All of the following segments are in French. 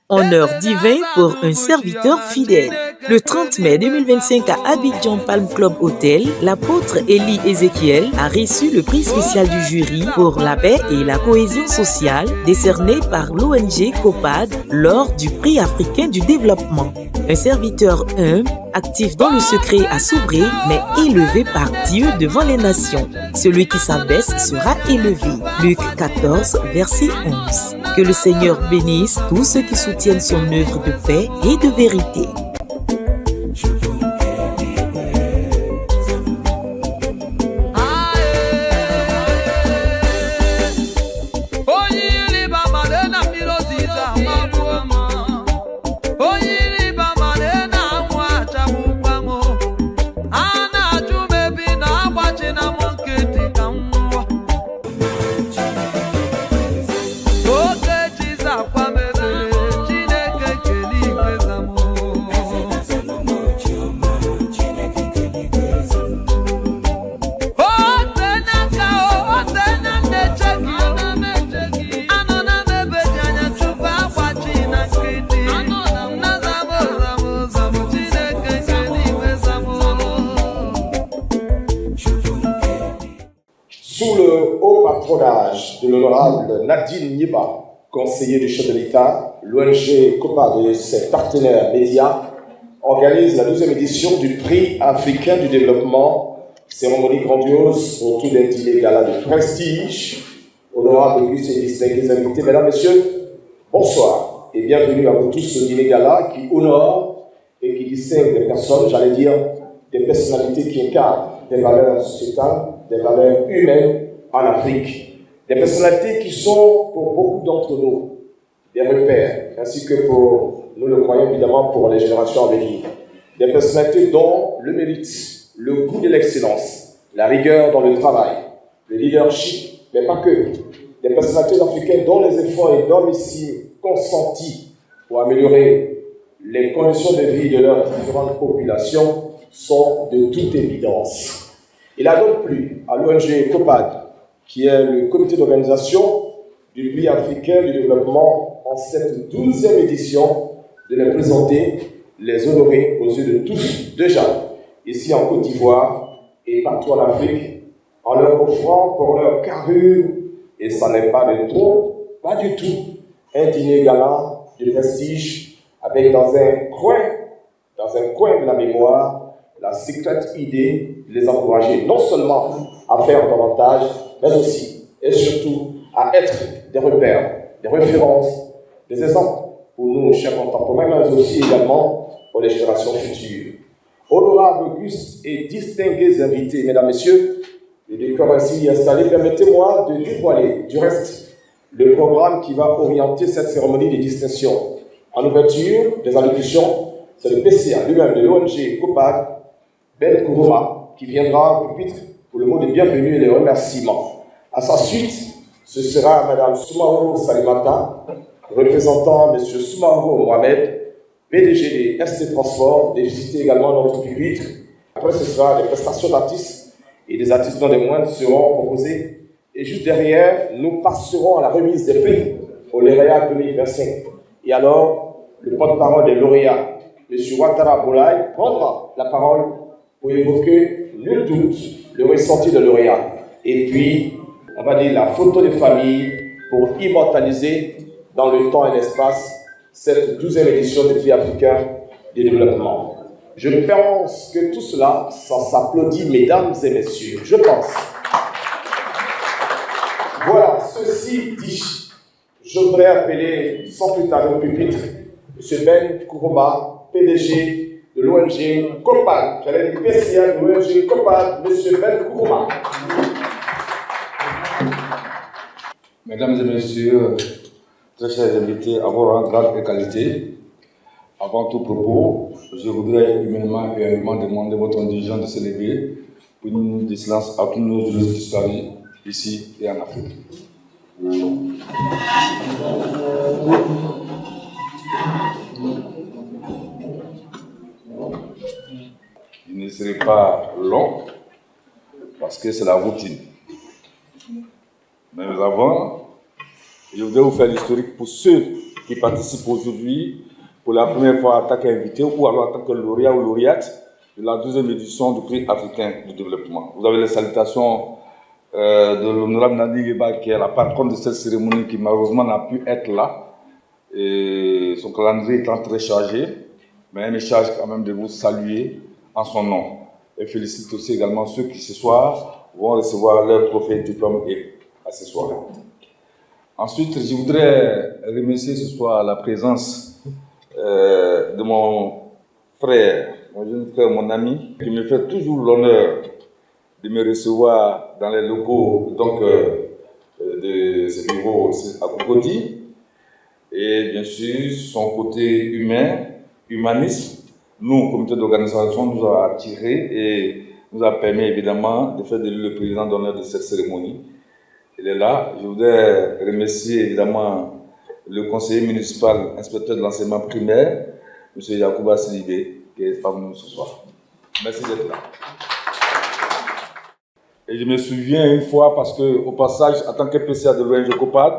Honneur divin pour un serviteur fidèle. Le 30 mai 2025 à Abidjan Palm Club Hotel, l'apôtre Élie Ézéchiel a reçu le prix spécial du jury pour la paix et la cohésion sociale décerné par l'ONG COPAD lors du prix africain du développement. Un serviteur humble, actif dans le secret à s'ouvrir, mais élevé par Dieu devant les nations. Celui qui s'abaisse sera élevé. Luc 14, verset 11. Que le Seigneur bénisse tous ceux qui soutiennent son œuvre de paix et de vérité. Sous le haut patronage de l'honorable Nadine Niba, conseiller du chef de l'État, l'ONG COPAD et ses partenaires médias organisent la 12e édition du prix africain du développement, cérémonie grandiose autour d'un dîner gala de prestige. Honorable Auguste et distingués invités, mesdames, messieurs, bonsoir et bienvenue à vous tous au dîner gala qui honore et qui distingue des personnes, j'allais dire, des personnalités qui incarnent des valeurs sociétales, des valeurs humaines en Afrique. Des personnalités qui sont, pour beaucoup d'entre nous, des repères, ainsi que pour, nous le croyons évidemment, pour les générations à venir. Des personnalités dont le mérite, le goût de l'excellence, la rigueur dans le travail, le leadership, mais pas que. Des personnalités africaines dont les efforts énormissimes consentis pour améliorer les conditions de vie de leurs différentes populations sont de toute évidence. Il a donc plu à l'ONG COPAD, qui est le comité d'organisation du prix africain du développement en cette 12e édition, de les présenter, les honorer aux yeux de tous, déjà, ici en Côte d'Ivoire et partout en Afrique, en leur offrant pour leur carrure, et ça n'est pas de trop, pas du tout, un dîner gala de prestige avec dans un coin de la mémoire, la secrète idée de les encourager non seulement à faire davantage, mais aussi et surtout à être des repères, des références, des exemples pour nous, chers contemporains, mais aussi également pour les générations futures. Honorables, augustes et distingués invités, mesdames, messieurs, le décor ainsi installé, permettez-moi de dévoiler du reste le programme qui va orienter cette cérémonie de distinction. En ouverture des allocutions, c'est le PCA lui-même de l'ONG COPAD, Ben Kourouma, qui viendra au pupitre pour le mot de bienvenue et les remerciements. À sa suite, ce sera Mme Soumaro Salimata, représentant M. Soumaro Mohamed, PDG des ST Transport, de visiter également notre pupitre. Après, ce sera des prestations d'artistes et des artistes non des moindres seront proposés. Et juste derrière, nous passerons à la remise des prix au lauréat 2025. Et alors, le porte-parole des lauréats, M. Ouattara Boulaye, prendra la parole pour évoquer, nul doute, le ressenti de lauréat. Et puis, on va dire la photo de famille pour immortaliser dans le temps et l'espace cette 12e édition du prix africain du développement. Je pense que tout cela, ça s'applaudit, mesdames et messieurs. Je pense. Voilà, ceci dit, je voudrais appeler sans plus tarder au pupitre M. Ben Kourouma, PDG de l'ONG COPAD. J'allais dire PCA de l'ONG COPAD, M. Ben Kourouma. Mesdames et messieurs, très chers invités, à vos rangs, grade et qualité, avant tout propos, je voudrais humainement et réellement demander votre indulgence de se lever pour une minute de silence à tous nos heureuses disparus ici et en Afrique. Il ne serait pas long parce que c'est la routine. Mais avant, je voudrais vous faire l'historique pour ceux qui participe aujourd'hui pour la première fois en tant qu'invité ou alors en tant que lauréat ou lauréate de la 12e édition du prix africain du développement. Vous avez les salutations de l'honorable Nadine Yeba, qui est la patronne de cette cérémonie, qui malheureusement n'a pu être là. Et son calendrier étant très chargé, mais elle me charge quand même de vous saluer en son nom. Et félicite aussi également ceux qui ce soir vont recevoir leur trophée, diplôme et accessoires. Ensuite, je voudrais remercier ce soir la présence de mon frère, mon jeune frère, mon ami, qui me fait toujours l'honneur de me recevoir dans les locaux de ce bureau à Cocody. Et bien sûr, son côté humain, humanisme, nous, comité d'organisation, nous a attirés et nous a permis évidemment de faire de lui le président d'honneur de cette cérémonie. Il est là. Je voudrais remercier évidemment le conseiller municipal, inspecteur de l'enseignement primaire, M. Yacouba Sidibé, qui est parmi nous ce soir. Merci d'être là. Et je me souviens une fois, parce qu'au passage, en tant que PCA de l'ONG COPAD,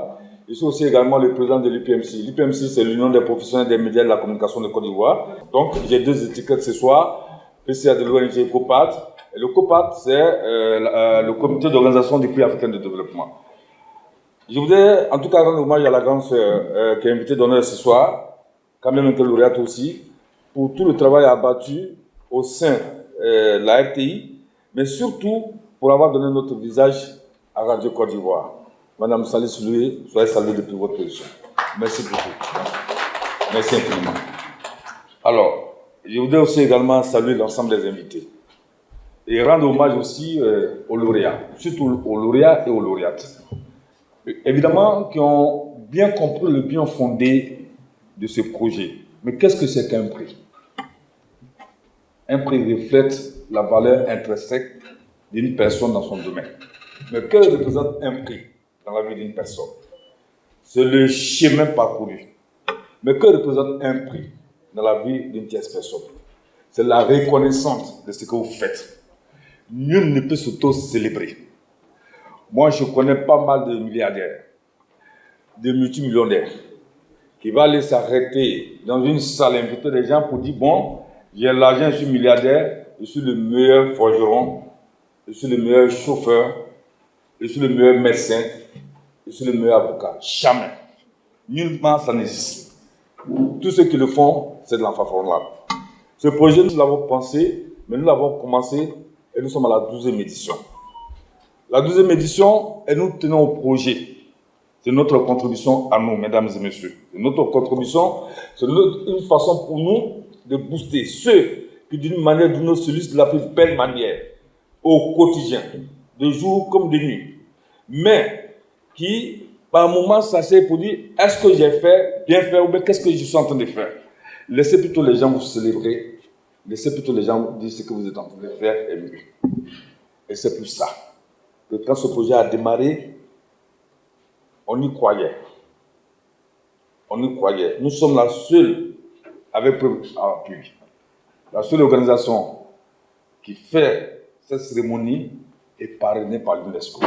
je suis aussi également le président de l'UPMC. L'UPMC, c'est l'Union des professionnels des médias et de la communication de Côte d'Ivoire. Donc, j'ai deux étiquettes ce soir, PCA de l'ONG COPAD. Et le COPAD, c'est le comité d'organisation du prix africain de développement. Je voudrais en tout cas rendre hommage à la grande sœur qui est invitée d'honneur ce soir, quand même un peu lauréate aussi, pour tout le travail abattu au sein de la RTI, mais surtout pour avoir donné notre visage à Radio Côte d'Ivoire. Madame Salis Loué, soyez saluée depuis votre position. Merci beaucoup. Merci infiniment. Alors, je voudrais aussi également saluer l'ensemble des invités et rendre hommage aussi aux lauréats, surtout aux lauréats et aux lauréates. Évidemment, qui ont bien compris le bien fondé de ce projet. Mais qu'est-ce que c'est qu'un prix? Un prix reflète la valeur intrinsèque d'une personne dans son domaine. Mais que représente un prix dans la vie d'une personne? C'est le chemin parcouru. Mais que représente un prix dans la vie d'une tierce personne? C'est la reconnaissance de ce que vous faites. Nul ne peut s'auto-célébrer. Moi, je connais pas mal de milliardaires, de multimillionnaires, qui vont aller s'arrêter dans une salle, inviter des gens pour dire, bon, j'ai l'argent, je suis milliardaire, je suis le meilleur forgeron, je suis le meilleur chauffeur, je suis le meilleur médecin, je suis le meilleur avocat. Jamais. Nullement ça n'existe. Tous ceux qui le font, c'est de l'enfanfaronnade. Ce projet, nous l'avons pensé, mais nous l'avons commencé et nous sommes à la 12e édition. La 12e édition, et nous tenons au projet. C'est notre contribution à nous, mesdames et messieurs. C'est notre contribution, c'est une façon pour nous de booster ceux qui, d'une manière ou d'une autre, se lisent de la plus belle manière, au quotidien, de jour comme de nuit. Mais qui, par moments, s'asseyent pour dire, est-ce que j'ai fait, bien fait, ou bien qu'est-ce que je suis en train de faire? Laissez plutôt les gens vous célébrer. Laissez plutôt les gens vous dire ce que vous êtes en train de faire est mieux. Et c'est plus ça. Que quand ce projet a démarré, on y croyait. On y croyait. Nous sommes la seule, avec preuve à appui, la seule organisation qui fait cette cérémonie est parrainée par l'UNESCO.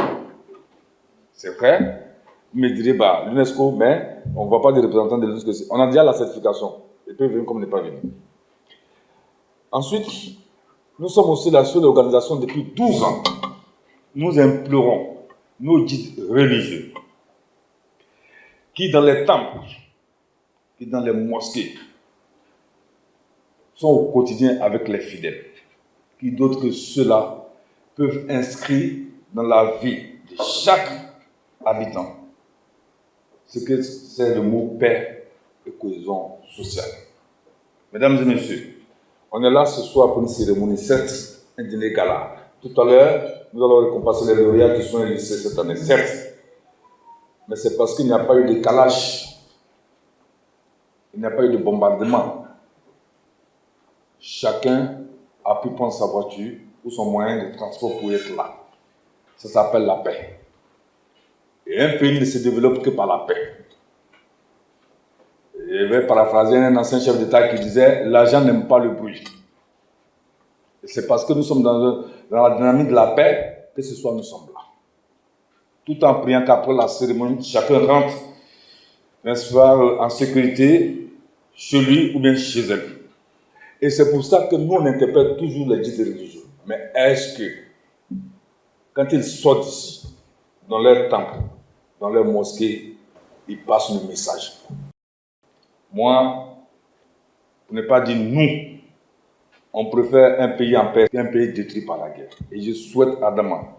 C'est vrai, vous me direz, bah, l'UNESCO, mais on ne voit pas de représentants de l'UNESCO. On a déjà la certification. Ils peuvent venir comme ne pas venir. Ensuite, nous sommes aussi la seule organisation depuis 12 ans. Nous implorons nos guides religieux qui, dans les temples, qui, dans les mosquées, sont au quotidien avec les fidèles, qui d'autres que ceux-là peuvent inscrire dans la vie de chaque habitant ce que c'est le mot paix et cohésion sociale. Mesdames et messieurs, on est là ce soir pour une cérémonie, certes, un dîner gala. Tout à l'heure, nous allons récompenser les lauréats qui sont élisés cette année, certes. Mais c'est parce qu'il n'y a pas eu de calage, il n'y a pas eu de bombardement. Chacun a pu prendre sa voiture ou son moyen de transport pour être là. Ça s'appelle la paix. Et un pays ne se développe que par la paix. Je vais paraphraser un ancien chef d'État qui disait « L'argent n'aime pas le bruit ». Et c'est parce que nous sommes dans la dynamique de la paix que ce soir nous sommes là. Tout en priant qu'après la cérémonie, chacun rentre n'est-ce pas, en sécurité chez lui ou bien chez elle. Et c'est pour ça que nous, on interpelle toujours les guides religieux. Mais est-ce que, quand ils sortent d'ici, dans leur temple, dans leur mosquée, ils passent le message? Moi, pour ne pas dire nous, on préfère un pays en paix qu'un pays détruit par la guerre. Et je souhaite ardemment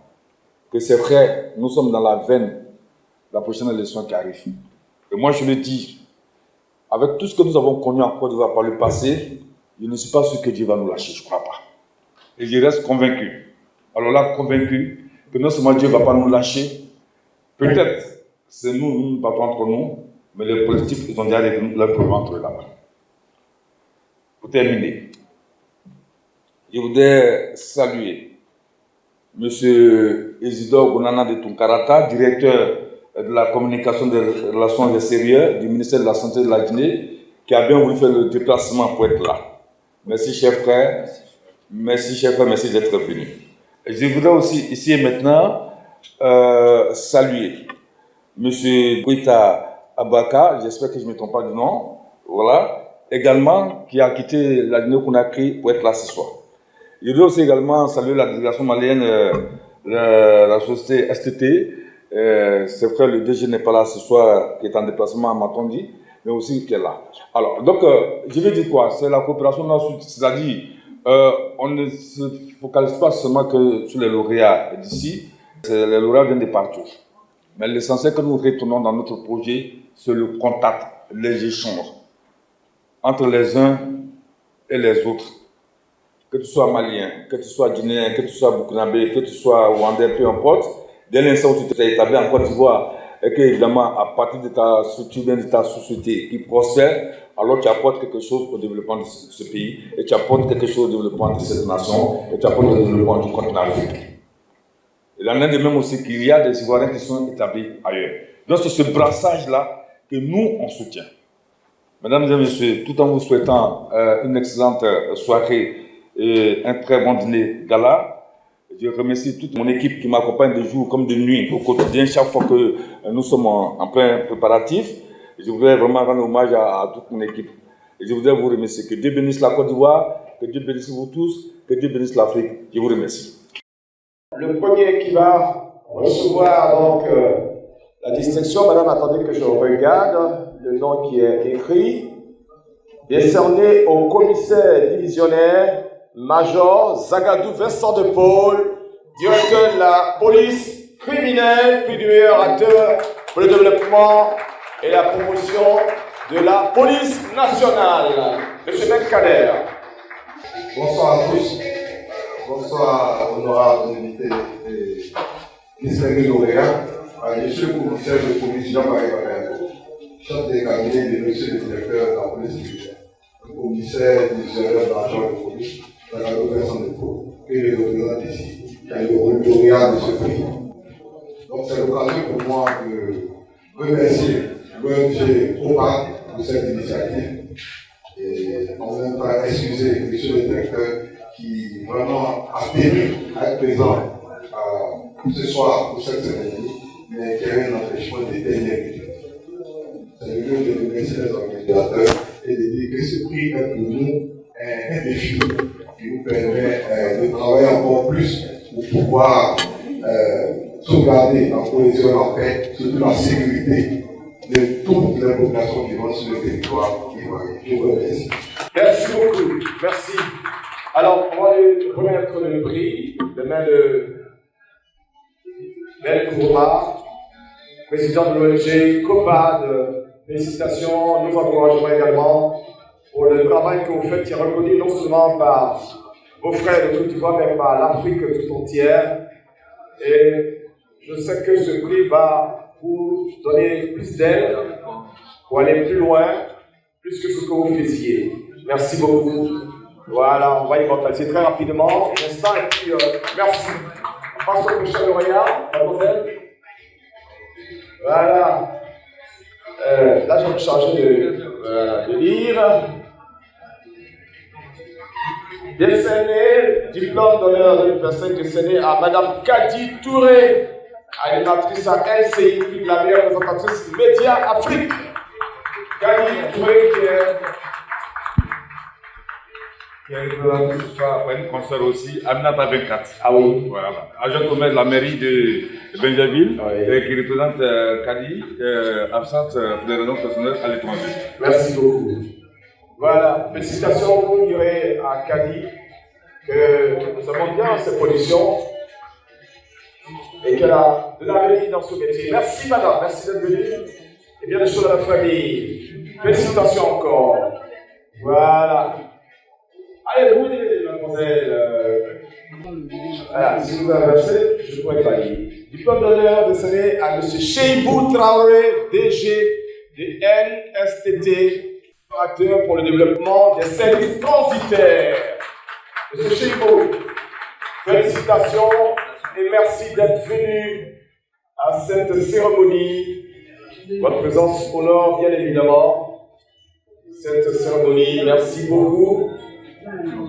que ces frères, nous sommes dans la veine de la prochaine élection qui arrive. Et moi, je le dis, avec tout ce que nous avons connu en Côte d'Ivoire par le passé, je ne suis pas sûr que Dieu va nous lâcher, je ne crois pas. Et je reste convaincu. Alors là, convaincu que non seulement Dieu ne va pas nous lâcher, peut-être c'est nous battons entre nous, mais les politiques, ils ont déjà leur problème entre eux là-bas. Pour terminer, je voudrais saluer M. Isidore Gonana de Tunkarata, directeur de la communication des relations extérieures du ministère de la Santé de la Guinée, qui a bien voulu faire le déplacement pour être là. Merci, chers frères. Merci, chers frères. Merci d'être venus. Et je voudrais aussi, ici et maintenant, saluer M. Bouita Abaka, j'espère que je ne me trompe pas du nom, voilà, également, qui a quitté la Guinée-Conakry pour être là ce soir. Je voudrais aussi également saluer la délégation malienne, la société STT. C'est vrai, le DG n'est pas là ce soir, qui est en déplacement à Matondi, mais aussi qui est là. Alors, donc, je vais dire quoi? C'est la coopération nord-sud, c'est-à-dire, on ne se focalise pas seulement que sur les lauréats d'ici, les lauréats viennent de partout. Mais l'essentiel que nous retournons dans notre projet, c'est le contact, les échanges entre les uns et les autres. Que tu sois malien, que tu sois guinéen, que tu sois burkinabé, que tu sois rwandais, peu importe, dès l'instant où tu t'es établi en Côte d'Ivoire, et que, évidemment, à partir de ta structure, de ta société qui prospère, alors tu apportes quelque chose au développement de ce pays, et tu apportes quelque chose au développement de cette nation, et tu apportes au développement du continent africain. Il en est de même aussi qu'il y a des Ivoiriens qui sont établis ailleurs. Donc c'est ce brassage-là que nous, on soutient. Mesdames et messieurs, tout en vous souhaitant une excellente soirée et un très bon dîner gala, je remercie toute mon équipe qui m'accompagne de jour comme de nuit au quotidien, chaque fois que nous sommes en plein préparatif. Je voudrais vraiment rendre hommage à toute mon équipe. Et je voudrais vous remercier. Que Dieu bénisse la Côte d'Ivoire, que Dieu bénisse vous tous, que Dieu bénisse l'Afrique. Je vous remercie. Le premier qui va recevoir donc la distinction, madame, attendez que je regarde le nom qui est écrit, décerné au commissaire divisionnaire Major Zagadou Vincent de Paul, directeur de la police criminelle, puis du meilleur acteur pour le développement et la promotion de la police nationale. Monsieur Ben Kader. Bonsoir à tous. Bonsoir, honorables invités et distingués lauréats. Je suis le commissaire de police Jean-Marie Balayako, chef des cabinets de monsieur le directeur de la police militaire, le commissaire divisionnaire de l'agent de police, Zagadou Vincent de Paul, et le représentant ici, qui a le lauréat de ce prix. Donc c'est l'occasion pour moi de remercier l'ONG OPA pour cette initiative et en même temps excuser monsieur le directeur qui vraiment a tenu à être présent ce soir pour cette cérémonie, mais qui a eu un empêchement de dernière minute. C'est le lieu de remercier les organisateurs et de dire que ce prix est pour nous un défi qui nous permet de travailler encore plus pour pouvoir sauvegarder la cohésion et la paix, surtout la sécurité de toutes les populations qui vont sur le territoire ivoirien. Je vous remercie. Merci beaucoup. Merci. Alors, on va lui remettre le prix de main de Ben Kourma, président de l'ONG COPAD. Félicitations, nous encourageons également pour le travail que vous faites, qui est reconnu non seulement par vos frères de Côte d'Ivoire, mais par l'Afrique tout entière. Et je sais que ce prix va vous donner plus d'aide pour aller plus loin, plus que ce que vous faisiez. Merci beaucoup. Voilà, on va y contacter très rapidement. L'instant, et puis merci. On passe au prochain lauréat, mademoiselle. Voilà. Là, je vais me charger de lire. Décerné, diplôme d'honneur 2025 décerné à Madame Kadi Touré, animatrice à LCI, la meilleure représentatrice Média Afrique. Kali Touré qui est représenté ce soir après une concert aussi, Aminata 24. Ah oui. Voilà. Adjointe au maire de la mairie de Benjaville, Oui. qui représente Kali, absente pour des raisons personnelles à l'étranger. Merci beaucoup. Voilà, félicitations, vous direz à Kadi que nous avons bien ses productions et qu'elle a de l'avenir dans ce métier. Merci madame, merci d'être venue et bien des choses à la famille. Félicitations encore. Voilà. Allez, vous, mademoiselle. Voilà, si vous avez versé, je pourrais pas lire. Diplôme d'honneur décerné à M. Cheibou Traoré, DG de NSTT, acteur pour le développement des services transitaires. M. Cheibou, félicitations et merci d'être venu à cette cérémonie. Votre présence honore bien évidemment cette cérémonie. Merci beaucoup. M.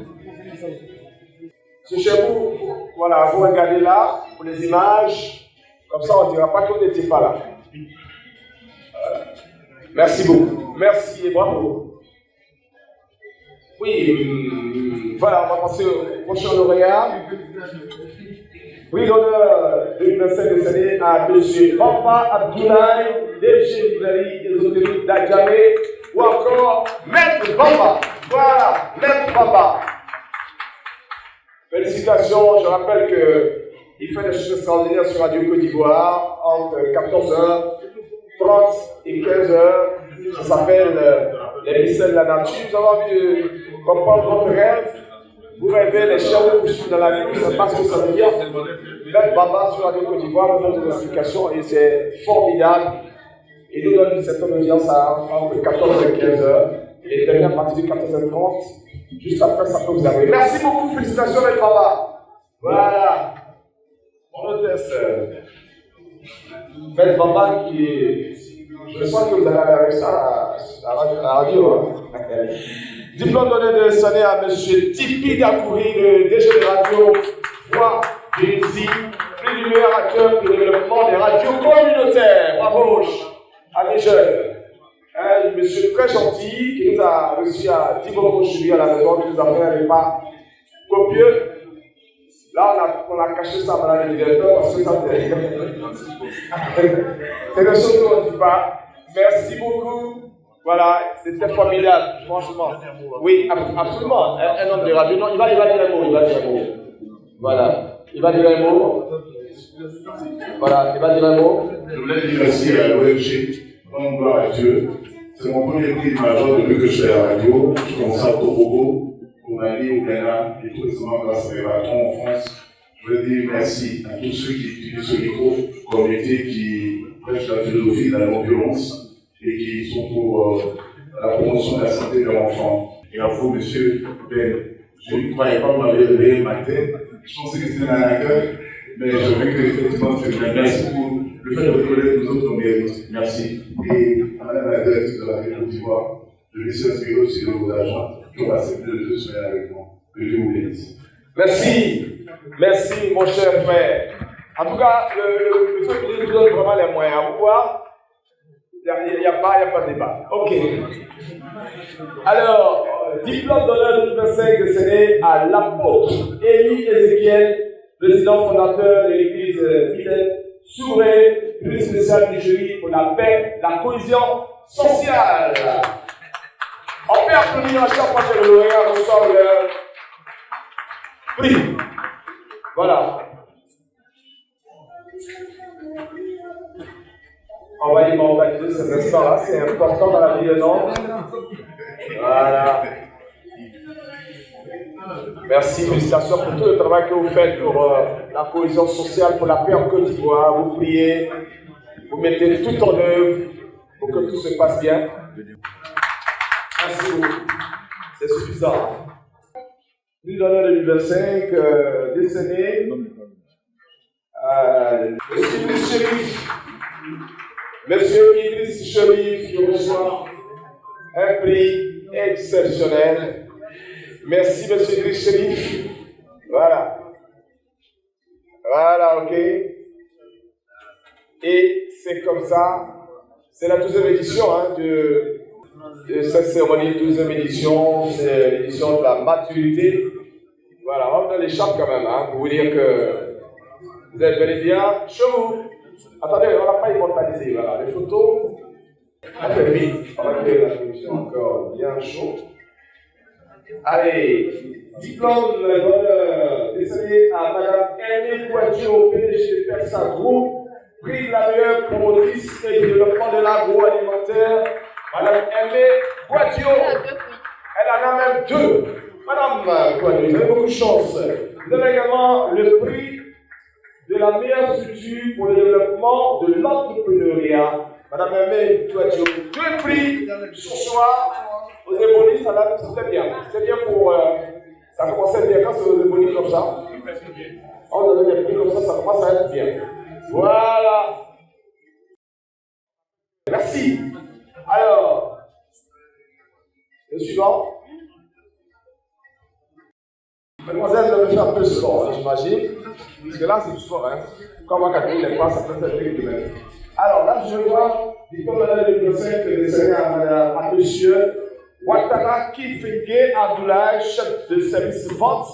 Cheibou, voilà, vous regardez là pour les images, comme ça on ne dira pas qu'on n'était pas là. Merci beaucoup, merci et bravo. Oui, voilà, on va passer au prochain lauréat. Oui, l'honneur 2025 décerné à M. Bamba Abdoulaye, DG Librairie ésotérique d'Adjamé, ou encore Maître Bamba. Voilà, Maître Bamba. Félicitations, je rappelle qu'il fait des choses extraordinaires sur Radio Côte d'Ivoire entre 14h30 et 15h. Ça s'appelle Les mystères de la nature. Vous avez envie de comprendre votre rêve. Vous rêvez les chiens vous poursuivent dans la vie, vous ne savez pas ce que ça veut dire. Faites Baba sur Radio Côte d'Ivoire, vous donne des explications et c'est formidable. Il nous donne une certaine audience entre 14 et 15h. Et termine à partir de 14h30. Juste après, ça peut vous arriver. Merci beaucoup, félicitations, Maître Baba. Voilà. Mon hôtesse. Maître Baba qui est. Je sens que vous allez aller avec ça à la radio. Hein. Diplôme donné de sonner à M. Tipi Dakouri, le DG de Radio Voix Génésie, prix du meilleur acteur pour le développement des radios communautaires. Bravo, amis jeunes. Un monsieur très gentil qui nous a reçu à Diboko Chili à la maison, qui nous a fait un repas copieux. Là, on a caché ça à madame le directeur parce que ça fait. C'est des choses qu'on ne dit pas. Merci beaucoup. Voilà, c'était formidable, franchement. Oui, absolument. Un homme de radio. Non, il va dire un mot. Voilà. Il va dire un mot. Voilà, il va dire un mot. Je voulais dire merci à l'ONG. Bonne gloire à Dieu. C'est mon premier prix majeur depuis que je suis à la radio. Je commence à Togo, au Mali, au Ghana, et tout récemment grâce à Révaton en France. Je voulais dire merci à tous ceux qui utilisent ce micro, communauté qui prêchent la philosophie de la non-violence et qui sont pour la promotion de la santé de l'enfant. Et à vous, monsieur Ben, je ne croyais pas m'avoir réveillé le matin. Je pensais que c'était un accueil, mais je veux que effectivement c'est bien. Merci pour le fait de reconnaître nous autres mérites. Merci. Et à madame la directrice de la Côte d'Ivoire, je vais s'inspirer aussi de vos agents qui ont accepté de 2 semaines avec moi. Que Dieu vous bénisse. Merci. Merci, mon cher frère. En tout cas, le fait que nous donne vraiment les moyens. Vous voyez, il n'y a pas de débat. Ok. Alors, diplôme d'honneur 2025 décerné à l'apôtre Élie Ézéchiel, président fondateur de l'église fidèle, Souré, prix spécial du jury pour la paix, la cohésion sociale. On peut applaudir à chaque fois que le lauréat reçoit le prix. Voilà. On va immortaliser ces instants-là, c'est important dans la vie de l'homme. Voilà. Merci, félicitations pour tout le travail que vous faites pour la cohésion sociale, pour la paix en Côte d'Ivoire. Vous priez, vous mettez tout en œuvre pour que tout se passe bien. Merci beaucoup. C'est suffisant. Prix d'honneur 2025, décerné. Monsieur Idriss Chérif. Monsieur Idriss Chérif qui reçoit un prix exceptionnel. Merci, monsieur Idriss Chérif. Voilà. Voilà, ok. Et c'est comme ça. C'est la 12e édition de de cette cérémonie 12e édition, c'est l'édition de la maturité. Voilà, on donne l'écharpe quand même, hein, pour vous dire que vous êtes bel et bien chez vous. Attendez, on n'a pas immortalisé, voilà, les photos. On fait vite, on va créer la commission encore bien chaud. Allez, diplôme d'honneur décerné à Madame Aimée Guadio, PDG de Persa Group, prix de la meilleure promotrice et développement de l'agroalimentaire. Madame Aimée Guadio, elle en a même deux. Madame Guadio, vous avez beaucoup de chance. Vous avez également le prix de la meilleure structure pour le développement de l'entrepreneuriat. Madame Aimée Guadio, deux prix ce soir. Aux ébonies, ça va, c'était bien. C'était bien pour. Ça commençait bien quand c'est aux ébonies comme ça. On avait des prix comme ça commence à être bien. Voilà. Merci. Alors, le suivant. Mademoiselle devait faire un peu de sport, j'imagine. Parce que là, c'est du sport, hein. Quand on va calculer les pas, ça peut être très bien. Alors, là, je vois, diplôme de 2005, décerné à monsieur Ouattara Kifenge Abdoulaye, chef de service vente,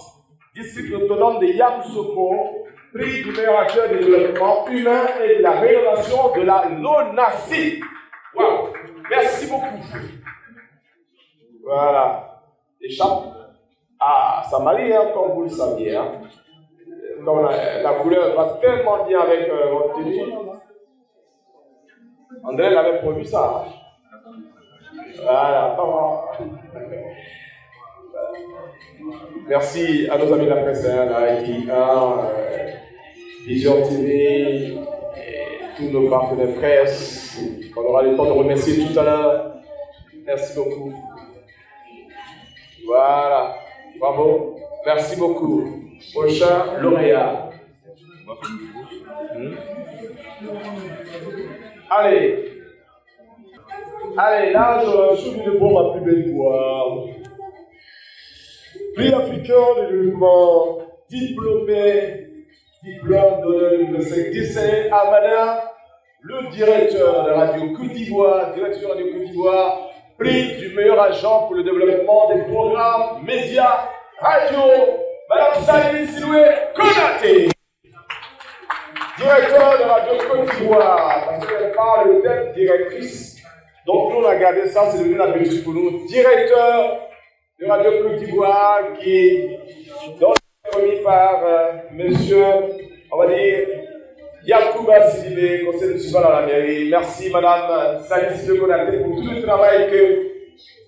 district autonome de Yamoussoukro, prix du meilleur acteur de développement humain et de la rénovation de la LONASI. Waouh! Merci beaucoup. Voilà. Échappe. Ah, ça m'allie, hein, comme vous le saviez. Hein. Comme la couleur va tellement bien avec votre tenue. André l'avait promis ça. Hein. Voilà, merci à nos amis de la presse, la ITI1, Vision TV, et tous nos partenaires presse. On aura le temps de remercier tout à l'heure. Merci beaucoup. Voilà, bravo, merci beaucoup. Prochain lauréat. Allez, là, je suis venu pour ma plus belle voix. Prix africain de développement, diplôme d'honneur 2005, décerné à Madame, le directeur de Radio Côte d'Ivoire, prix du meilleur agent pour le développement des programmes médias radio, Madame Sali Siloué Konaté. Directeur de Radio Côte d'Ivoire, parce qu'elle parle d'être directrice. Donc nous on a gardé ça, c'est devenu l'habitude pour nous. Directeur de Radio Côte d'Ivoire qui est remis par monsieur, on va dire, Yacouba Sidibé, conseiller municipal à la mairie. Merci madame Sali Sidibé Konaté pour tout le travail que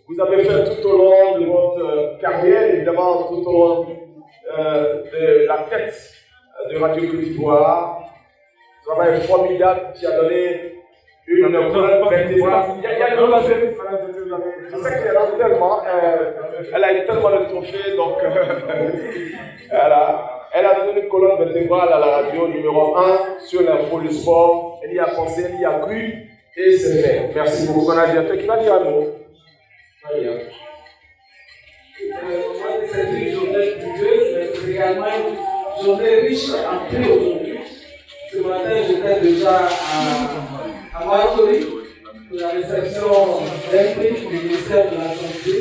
vous avez fait tout au long de votre carrière, évidemment tout au long de la tête de Radio Côte d'Ivoire. Travail formidable qui a donné une vertébrale. Il y a une autre je sais qu'elle a tellement, elle a eu tellement de trophées, donc elle a donné une colonne vertébrale à la radio numéro 1 sur l'info du sport. Elle y a pensé, elle y a cru, et c'est fait. Merci beaucoup, manager. Qui va dire un mot? C'est une journée pluvieuse, mais c'est également une journée riche en prix aujourd'hui. Ce matin, j'étais déjà à Marcory pour la réception d'un prix du ministère de la Santé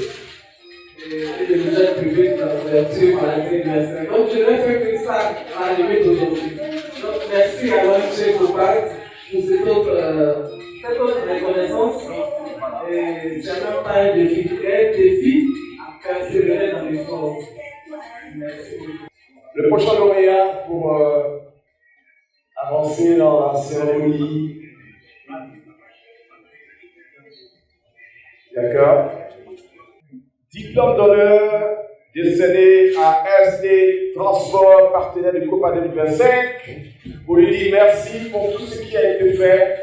et de l'hygiène publique de la couverture maladie universelle. Donc, je n'ai fait que ça à la limite aujourd'hui. Donc, merci à l'ONG Copart pour cette autre reconnaissance. Et c'est même pas un défi à persévérer dans l'effort. Merci. Le prochain lauréat pour avancer dans la cérémonie. D'accord. Diplôme d'honneur décerné à SD Transport, partenaire du COPA 2025. Pour lui dire merci pour tout ce qui a été fait.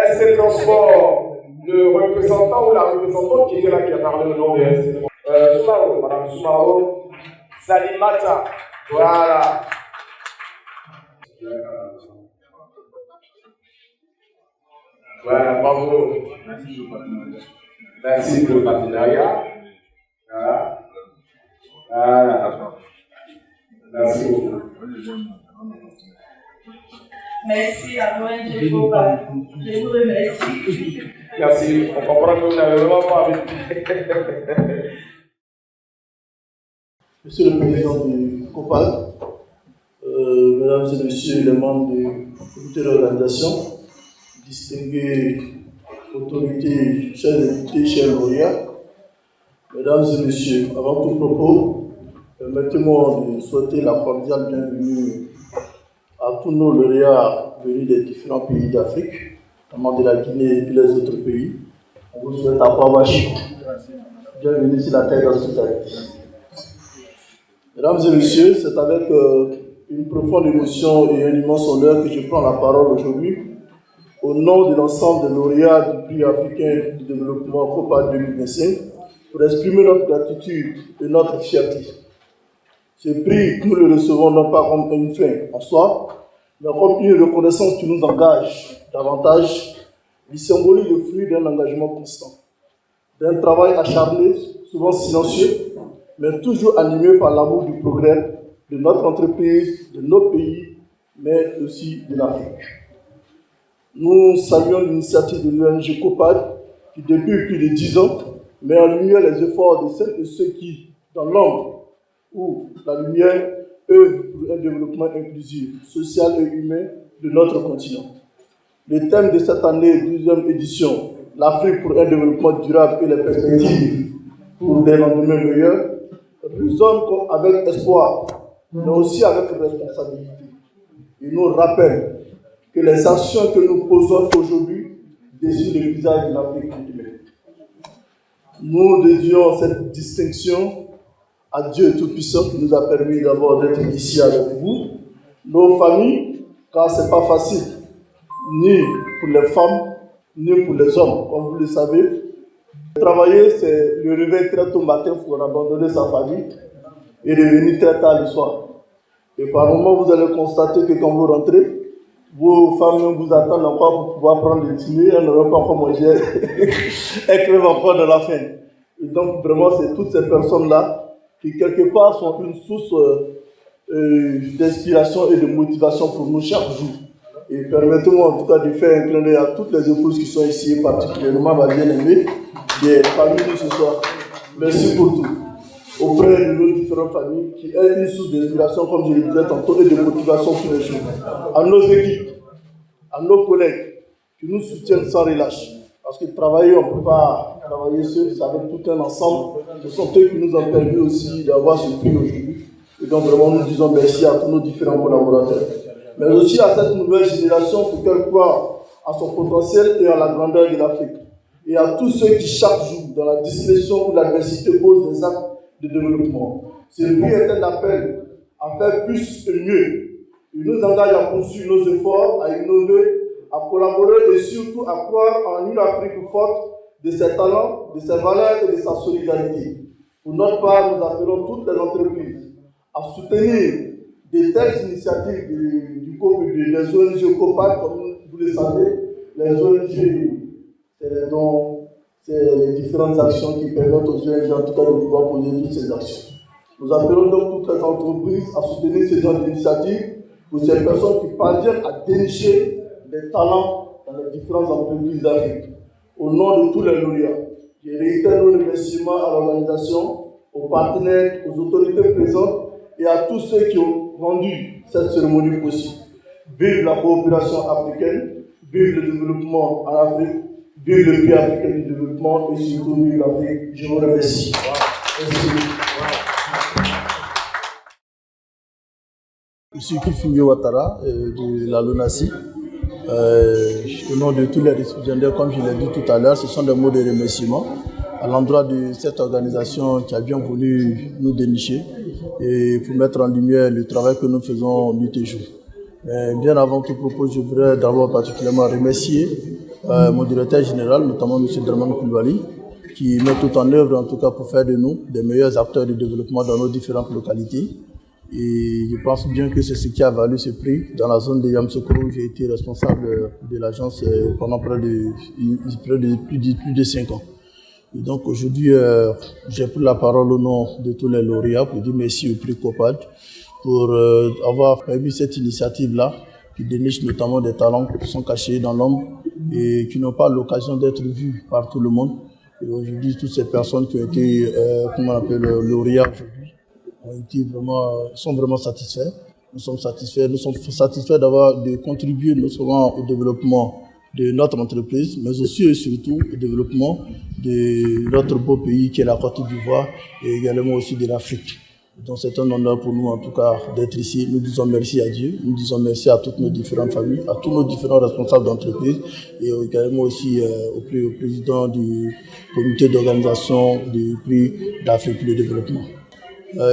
SD Transport, le représentant ou la représentante qui était là, qui a parlé au nom de SD Soumaro, Madame Soumaro, Salimata. Voilà. Voilà, bravo. Merci pour le partenariat. Voilà. Voilà. Merci beaucoup. Merci à l'ONG Copart. Je vous remercie. Merci, on comprend que vous n'avez vraiment pas envie. Monsieur le Président du COPAD, Mesdames et Messieurs les membres du comité d'organisation, distingués autorités, chers invités, chers lauréats, Mesdames et Messieurs, avant tout propos, permettez-moi de souhaiter la cordiale bienvenue à tous nos lauréats venus des différents pays d'Afrique, notamment de la Guinée et les autres pays. On vous souhaite à Pawashi. Bienvenue sur la terre d'hospitalité. Mesdames et Messieurs, c'est avec une profonde émotion et un immense honneur que je prends la parole aujourd'hui au nom de l'ensemble des lauréats du prix africain du développement COPAD 2025 pour exprimer notre gratitude et notre fierté. Ce prix, nous le recevons non pas comme une fin en soi, mais comme une reconnaissance qui nous engage davantage. Il symbolise le fruit d'un engagement constant, d'un travail acharné, souvent silencieux, mais toujours animé par l'amour du progrès de notre entreprise, de nos pays, mais aussi de l'Afrique. Nous saluons l'initiative de l'ONG COPAD qui, depuis plus de 10 ans, met en lumière les efforts de celles et ceux qui, dans l'ombre ou la lumière, œuvrent pour un développement inclusif, social et humain de notre continent. Le thème de cette année, 12e édition, l'Afrique pour un développement durable et les perspectives pour des lendemains meilleurs, résonne avec espoir, mais aussi avec responsabilité. Il nous rappelle que les actions que nous posons aujourd'hui désignent le visage de l'Afrique demain. Nous dédions cette distinction à Dieu Tout-Puissant qui nous a permis d'abord d'être ici avec vous, nos familles, car ce n'est pas facile, ni pour les femmes, ni pour les hommes, comme vous le savez. Travailler, c'est le réveil très tôt matin pour abandonner sa famille et revenir très tard le soir. Et par moments, vous allez constater que quand vous rentrez, vos femmes vous attendent encore pour pouvoir prendre le dîner, elles n'auront pas encore mangé, elles crèvent encore de la faim. Et donc, vraiment, c'est toutes ces personnes-là qui, quelque part, sont une source d'inspiration et de motivation pour nous chaque jour. Et permettez-moi en tout cas de faire un clin d'œil à toutes les épouses qui sont ici, particulièrement ma bien-aimée, qui est parmi nous ce soir. Merci pour tout. Auprès de nos différentes familles, qui est une source d'inspiration, comme je le disais tantôt, et de motivation tous les jours. À nos équipes, à nos collègues, qui nous soutiennent sans relâche. Parce que travailler, on ne peut pas travailler seul, c'est avec tout un ensemble. Ce sont eux qui nous ont permis aussi d'avoir ce prix aujourd'hui. Et donc vraiment, nous disons merci à tous nos différents collaborateurs. Mais aussi à cette nouvelle génération pour qu'elle croit à son potentiel et à la grandeur de l'Afrique. Et à tous ceux qui, chaque jour, dans la discrétion ou l'adversité, posent des actes de développement. Ce prix est un appel à faire plus et mieux. Il nous engage à poursuivre nos efforts, à innover, à collaborer et surtout à croire en une Afrique forte de ses talents, de ses valeurs et de sa solidarité. Pour notre part, nous appelons toutes les entreprises à soutenir de telles initiatives des ONG COPAD, comme vous le savez. Les ONG, c'est les dons, c'est les différentes actions qui permettent aux ONG en tout cas de pouvoir poser toutes ces actions. Nous appelons donc toutes les entreprises à soutenir ces genres d'initiatives pour ces personnes qui parviennent à dénicher des talents dans les différentes entreprises d'Afrique. Au nom de tous les lauréats, je réitère nos remerciements à l'organisation, aux partenaires, aux autorités présentes et à tous ceux qui ont rendu cette cérémonie possible. Vive la coopération africaine, vive le développement en Afrique, vive le prix africain du développement et surtout vive l'Afrique. Je vous remercie. Merci. Je suis Kifinyo Ouattara de la LONASI. Au nom de tous les récipiendaires, comme je l'ai dit tout à l'heure, ce sont des mots de remerciement à l'endroit de cette organisation qui a bien voulu nous dénicher et pour mettre en lumière le travail que nous faisons nuit et jour. Mais bien avant tout propos, je voudrais d'abord particulièrement remercier mon directeur général, notamment M. Draman Koulibaly, qui met tout en œuvre en tout cas pour faire de nous des meilleurs acteurs de développement dans nos différentes localités. Et je pense bien que c'est ce qui a valu ce prix. Dans la zone de Yamoussoukro, où j'ai été responsable de l'agence pendant plus de 5 ans. Et donc aujourd'hui, j'ai pris la parole au nom de tous les lauréats pour dire merci au prix COPAD pour avoir permis cette initiative-là qui dénichent notamment des talents qui sont cachés dans l'ombre et qui n'ont pas l'occasion d'être vus par tout le monde. Et aujourd'hui, toutes ces personnes qui ont été, lauréats aujourd'hui, sont vraiment satisfaits. Nous sommes satisfaits de contribuer non seulement au développement de notre entreprise, mais aussi et surtout au développement de notre beau pays qui est la Côte d'Ivoire et également aussi de l'Afrique. Donc c'est un honneur pour nous en tout cas d'être ici. Nous disons merci à Dieu, nous disons merci à toutes nos différentes familles, à tous nos différents responsables d'entreprise et également aussi au président du comité d'organisation du prix d'Afrique pour le développement.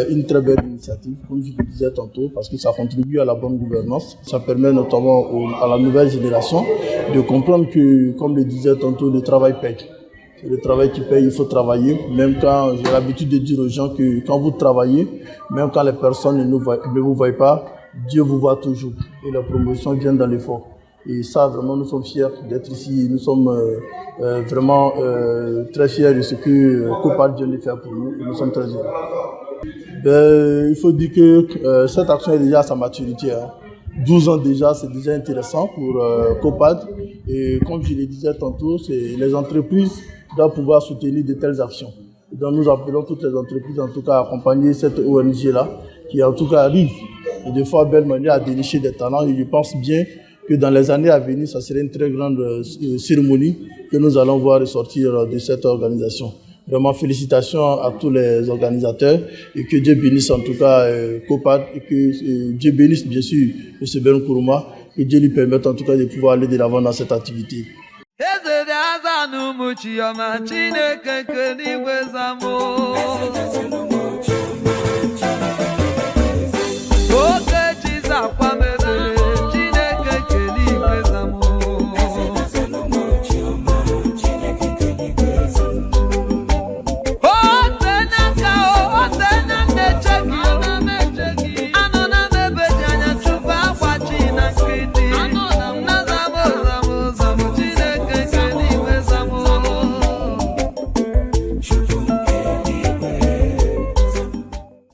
Une très belle initiative, comme je le disais tantôt, parce que ça contribue à la bonne gouvernance. Ça permet notamment à la nouvelle génération de comprendre que, comme le disait tantôt, le travail paye. C'est le travail qui paye, il faut travailler. Même quand j'ai l'habitude de dire aux gens que quand vous travaillez, même quand les personnes ne vous voient pas, Dieu vous voit toujours. Et la promotion vient dans l'effort. Et ça, vraiment, nous sommes fiers d'être ici. Nous sommes vraiment très fiers de ce que Copad vient de faire pour nous. Et nous sommes très heureux. Il faut dire que cette action est déjà à sa maturité. 12 ans déjà, c'est déjà intéressant pour Copad. Et comme je le disais tantôt, les entreprises doivent pouvoir soutenir de telles actions. Et donc nous appelons toutes les entreprises en tout cas à accompagner cette ONG-là, qui en tout cas arrive de fois belle manière à dénicher des talents. Et je pense bien que dans les années à venir, ça serait une très grande cérémonie que nous allons voir ressortir de cette organisation. Vraiment félicitations à tous les organisateurs et que Dieu bénisse en tout cas Copad et que Dieu bénisse bien sûr M. Ben Kourouma et Dieu lui permette en tout cas de pouvoir aller de l'avant dans cette activité. Eze dị aza n'ụmụ Chioma Chineke nke n'igwe zamụ